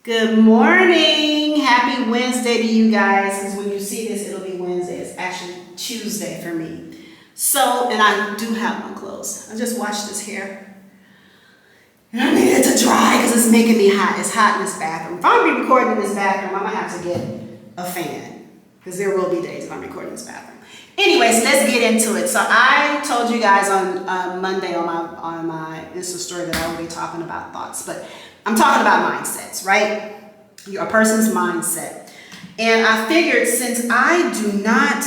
Good morning. Happy Wednesday to you guys, because when you see this, it'll be Wednesday. It's actually Tuesday for me. So, and I do have my clothes. I just washed this hair. And I need it to dry because it's making me hot. It's hot in this bathroom. If I'm be recording in this bathroom, I'm going to have to get a fan, because there will be days if I'm recording in this bathroom. Anyways, let's get into it. So I told you guys on Monday on my Insta story that I will be talking about thoughts, but I'm talking about mindsets, right? A person's mindset. And I figured, since I do not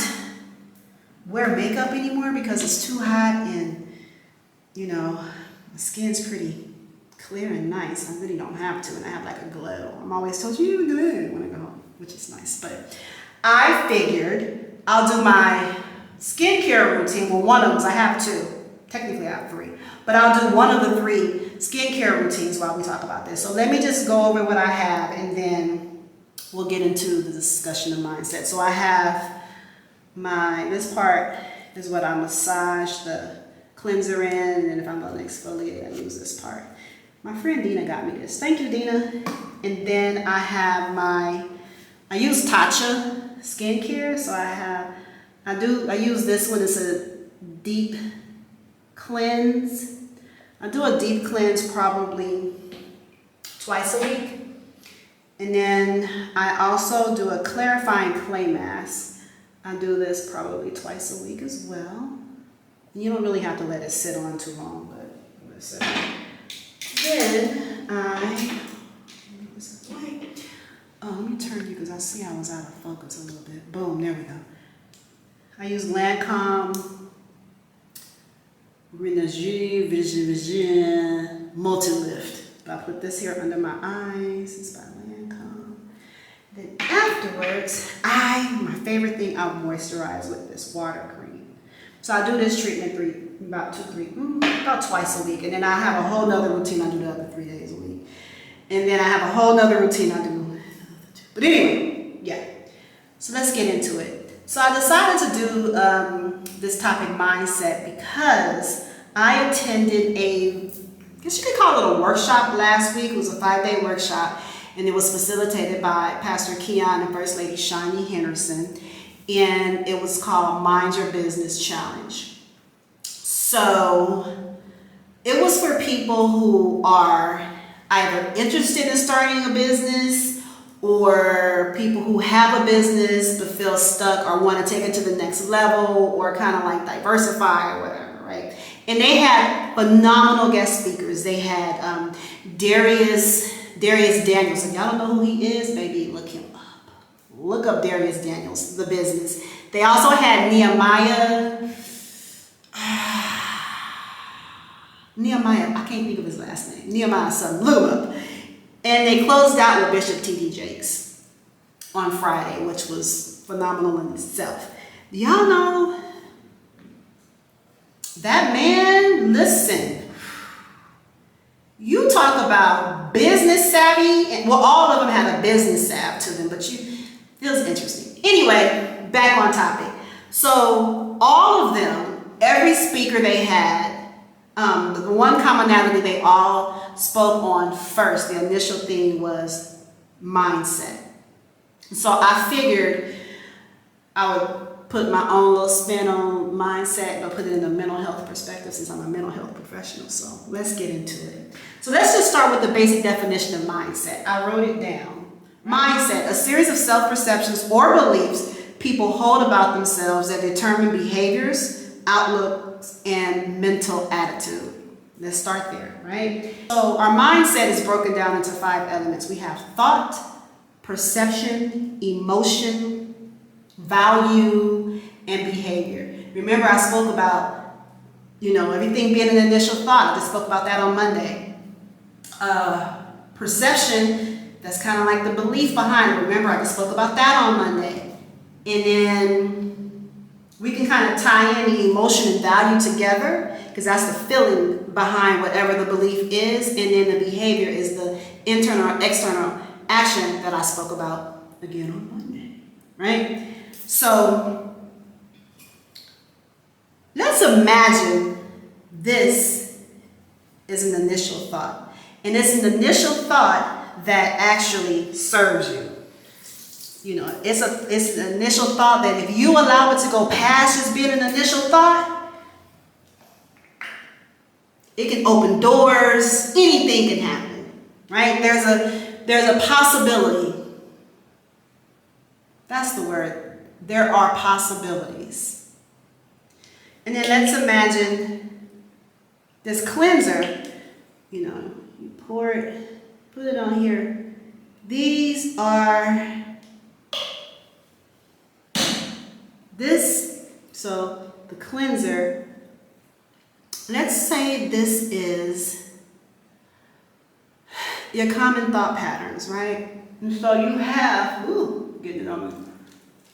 wear makeup anymore because it's too hot and, my skin's pretty clear and nice. I really don't have to, and I have like a glow. I'm always told you have a glow when I go home, which is nice. But I figured I'll do my skincare routine. Well, one of them, I have two. Technically, I have three. But I'll do one of the three skincare routines while we talk about this. So let me just go over what I have, and then we'll get into the discussion of mindset. So I have this part is what I massage the cleanser in, and then if I'm going to exfoliate, I use this part. My friend Dina got me this. Thank you, Dina. And then I have I use Tatcha skincare. So I use this one. It's a deep cleanse. I do a deep cleanse probably twice a week. And then I also do a clarifying clay mask. I do this probably twice a week as well. You don't really have to let it sit on too long, but listen. Then let me turn you because I see I was out of focus a little bit. Boom, there we go. I use Lancome Multi-Lift. I put this here under my eyes. It's by Lancome. Then afterwards, my favorite thing, I'll moisturize with this water cream. So I do this treatment about twice a week. And then I have a whole nother routine I do the other 3 days a week. And then I have a whole nother routine I do. But anyway, yeah. So let's get into it. So I decided to do this topic, mindset, because I attended I guess you could call it a workshop last week. It was a 5-day workshop, and it was facilitated by Pastor Keon and First Lady Shani Henderson, and it was called Mind Your Business Challenge. So it was for people who are either interested in starting a business, or people who have a business but feel stuck or want to take it to the next level, or kind of like diversify or whatever, right? And they had phenomenal guest speakers. They had Darius Daniels. If y'all don't know who he is, maybe look him up. Look up Darius Daniels, the business. They also had Nehemiah, I can't think of his last name. Nehemiah son, look him up. And they closed out with Bishop T.D. Jakes on Friday, which was phenomenal in itself. Y'all know that man, listen, you talk about business savvy, and well, all of them had a business sav to them, but it was interesting. Anyway, back on topic. So all of them, every speaker they had, the one commonality they all spoke on first, the initial theme was mindset. So I figured I would put my own little spin on mindset, but put it in a mental health perspective, since I'm a mental health professional. So let's get into it. So let's just start with the basic definition of mindset. I wrote it down. Mindset, a series of self-perceptions or beliefs people hold about themselves that determine behaviors, outlooks, and mental attitude. Let's start there, right? So our mindset is broken down into 5 elements. We have thought, perception, emotion, value, and behavior. Remember, I spoke about, everything being an initial thought. I just spoke about that on Monday. Perception, that's kind of like the belief behind it. Remember, I just spoke about that on Monday. And then we can kind of tie in the emotion and value together, because that's the feeling behind whatever the belief is. And then the behavior is the internal or external action that I spoke about again on Monday, right? So let's imagine this is an initial thought. And it's an initial thought that actually serves you. You know, it's an initial thought that if you allow it to go past just being an initial thought, it can open doors, anything can happen, right? There's a possibility. That's the word. There are possibilities. And then let's imagine this cleanser, you know, you pour it, put it on here. These are so the cleanser, let's say this is your common thought patterns, right? And so you have, getting it on me.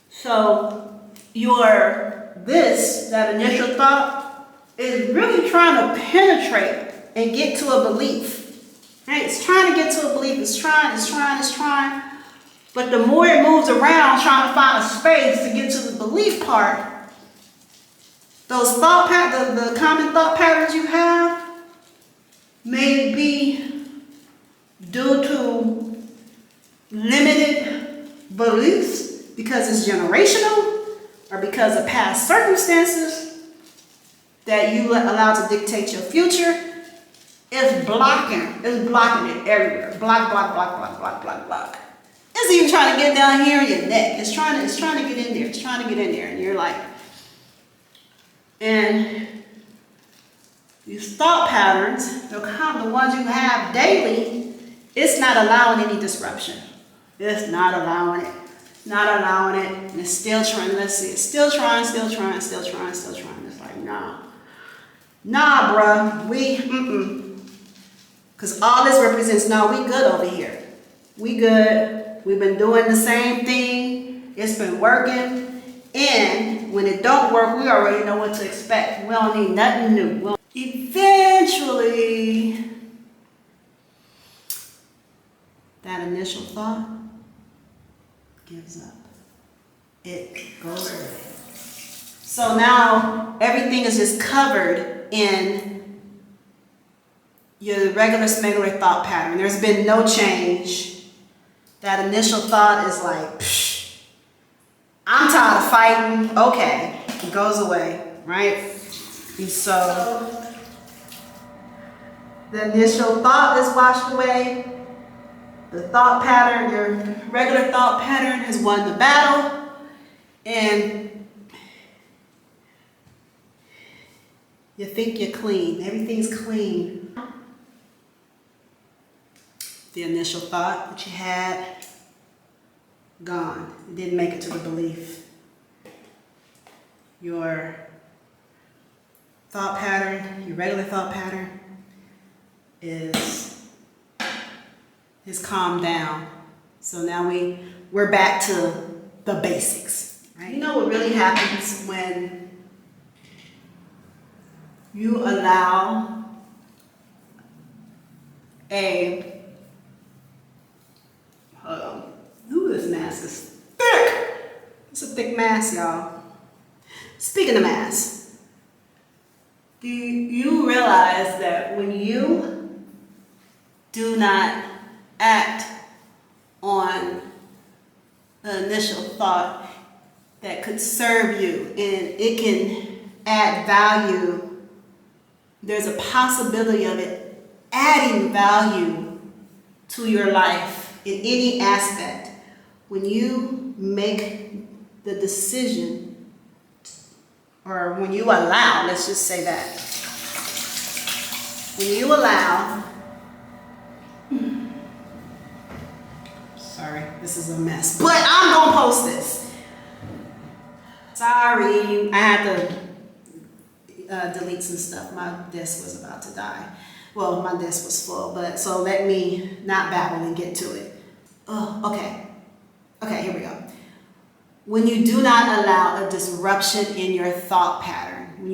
So that initial thought is really trying to penetrate and get to a belief, right? It's trying to get to a belief, it's trying. But the more it moves around trying to find a space to get to the belief part, those the common thought patterns you have may be due to limited beliefs because it's generational or because of past circumstances that you allow to dictate your future. It's blocking it everywhere. Block. It's even trying to get down here in your neck. It's trying to get in there. And you're like, and these thought patterns, the ones you have daily, it's not allowing any disruption. It's not allowing it. And it's still trying. Let's see. It's still trying. It's like, nah, bruh. Because all this represents, no, we good over here. We good. We've been doing the same thing. It's been working. And when it don't work, we already know what to expect. We don't need nothing new. Eventually, that initial thought gives up. It goes away. So now everything is just covered in your regular smuggler thought pattern. There's been no change. That initial thought is like, psh, I'm tired of fighting. Okay, it goes away, right? And so the initial thought is washed away. The thought pattern, your regular thought pattern has won the battle. And you think you're clean. Everything's clean. The initial thought that you had, gone. It didn't make it to the belief. Your thought pattern, your regular thought pattern is calmed down. So now we're back to the basics, right? You know what really happens when you allow this mask is thick. It's a thick mask, y'all. Speaking of masks, do you realize that when you do not act on an initial thought that could serve you and it can add value, there's a possibility of it adding value to your life in any aspect. When you make the decision, or when you allow, let's just say that, when you allow, sorry, this is a mess, but I'm gonna post this. Sorry, I had to delete some stuff. My disk was about to die. Well, my disk was full, but so let me not babble and get to it. Oh, okay. Okay, here we go. When you do not allow a disruption in your thought pattern,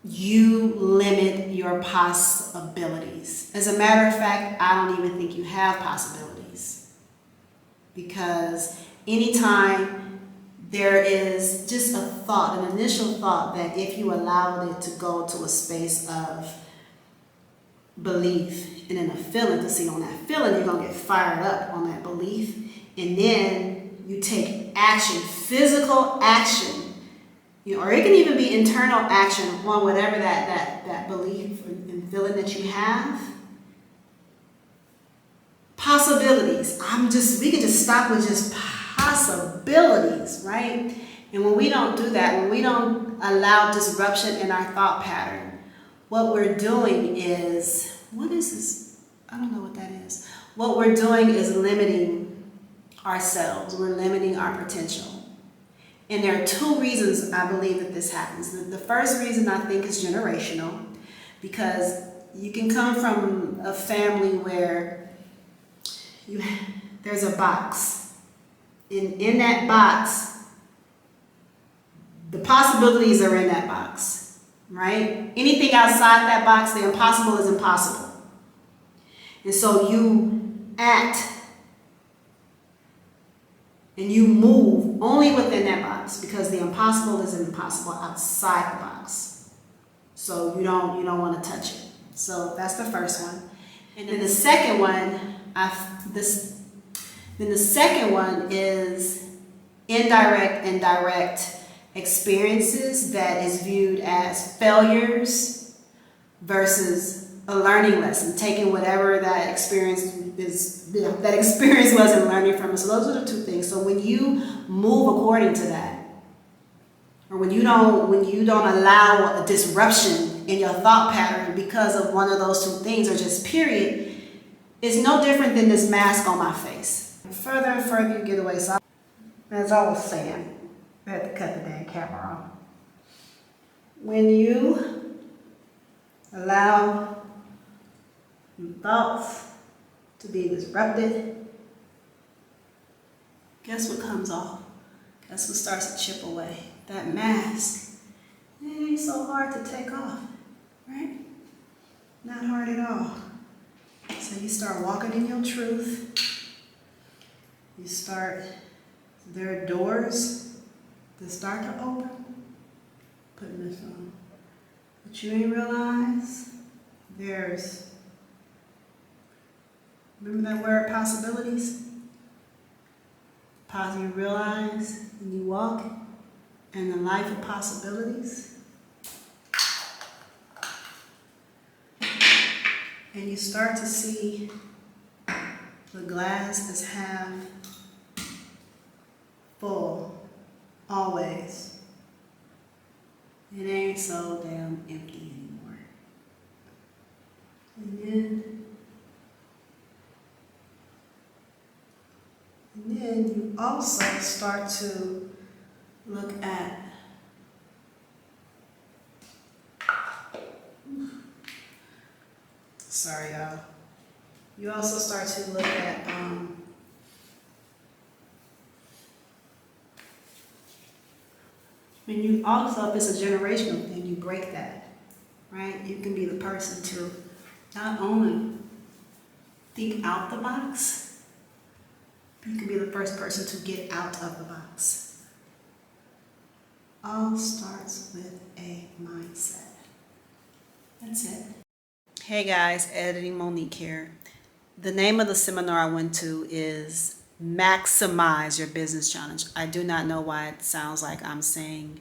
you limit your possibilities. As a matter of fact, I don't even think you have possibilities. Because anytime there is just a thought, an initial thought, that if you allowed it to go to a space of belief and then a feeling. To see on that feeling, you're gonna get fired up on that belief, and then you take action, physical action. Or it can even be internal action on whatever that belief and feeling that you have. Possibilities. We can just stop with just possibilities, right? And when we don't do that, when we don't allow disruption in our thought pattern, what we're doing is, what is this? I don't know what that is. What we're doing is limiting ourselves. We're limiting our potential. And there are two reasons I believe that this happens. The first reason I think is generational, because you can come from a family where there's a box. In that box, the possibilities are in that box, right? Anything outside that box, the impossible is impossible. And so you act and you move only within that box, because the impossible is impossible outside the box. So you don't want to touch it. So that's the first one. And then the second one, is indirect and direct experiences that is viewed as failures versus a learning lesson, taking whatever that experience was and learning from it. So those are the two things. So when you move according to that, or when you don't allow a disruption in your thought pattern because of one of those two things, or just period, it's no different than this mask on my face. Further and further you get away. So as I was saying, I had to cut the dang camera off. When you allow your thoughts to be disrupted, guess what comes off? Guess what starts to chip away? That mask. It ain't so hard to take off, right? Not hard at all. So you start walking in your truth. There are doors that start to open. Putting this on. But you ain't realize remember that word, possibilities? You realize and you walk in the life of possibilities. And you start to see the glass is half full, always. It ain't so damn empty anymore. And then you also start to look at sorry y'all. You also start to look at when you also, if it's a generational thing, you break that, right? You can be the person to not only think out the box, but you can be the first person to get out of the box. All starts with a mindset. That's it. Hey guys, Editing Monique here. The name of the seminar I went to is Maximize Your Business Challenge. I do not know why it sounds like I'm saying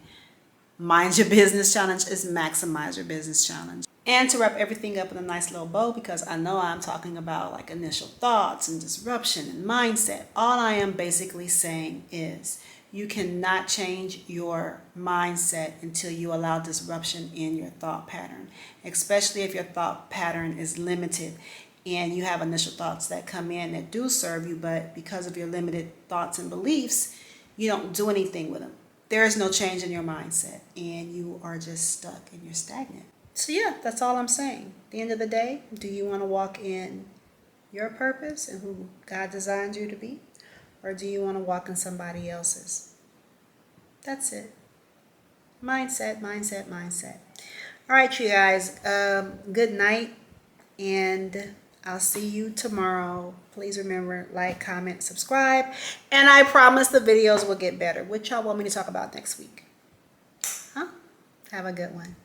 Mind Your Business Challenge. It's Maximize Your Business Challenge. And to wrap everything up in a nice little bow, because I know I'm talking about like initial thoughts and disruption and mindset, all I am basically saying is you cannot change your mindset until you allow disruption in your thought pattern, especially if your thought pattern is limited and you have initial thoughts that come in that do serve you, but because of your limited thoughts and beliefs, you don't do anything with them. There is no change in your mindset and you are just stuck and you're stagnant. So yeah, that's all I'm saying. At the end of the day, do you want to walk in your purpose and who God designed you to be? Or do you want to walk in somebody else's? That's it. Mindset, mindset, mindset. All right, you guys. Good night. And I'll see you tomorrow. Please remember, like, comment, subscribe. And I promise the videos will get better. What y'all want me to talk about next week? Huh? Have a good one.